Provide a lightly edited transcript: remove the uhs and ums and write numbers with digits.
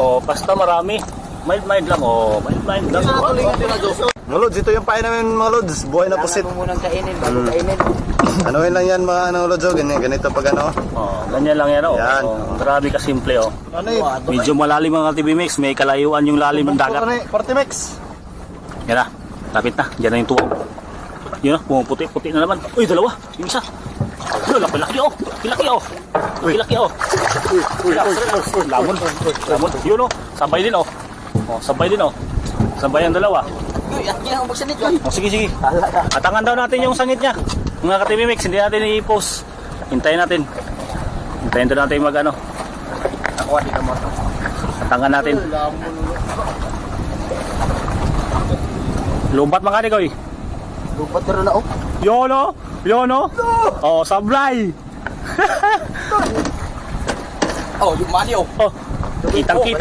Oh, basta marami. Mild lang, oh. Mild lang. Mga lods, ito yung pain namin mga lods. Buhay na pusit. Kailangan mo munang kainin bago kainin. Anuhin lang yan mga lods, oh. Ganito pag ano. Oh, ganyan lang yan, oh. Yan. Oh, grabe ka simple, oh. Ano yun? Medyo malalim ang TV Mix, may kalayuan yung lalim ng dagat. Partimex. Yan na, lapit na. Diyan na yung tuwa. Yun na, pumuputi-puti na naman. Uy, dalawa. Yung isa. Uy, laki-laki, oh. Laki-laki, oh. Laki-laki, oh. Lamon. Lamon. Yun, oh. Sabay din, oh. Oh, sabay din, oh. Sabay ang dalawa. Uy, yan ang magsanit ko. Oh, sige. Atangan daw natin yung sangit niya. Mga ka-TV Mix, hindi natin i-post. Hintayin natin. Hintayin doon natin mag-ano. Ako, di na mo ito. Atangan natin. Lumbat mga kanikoy. Lupat na rin ako. Yono! Yono! Oh, sablay! Oh, yung mali, oh. Oh, kitang-kita.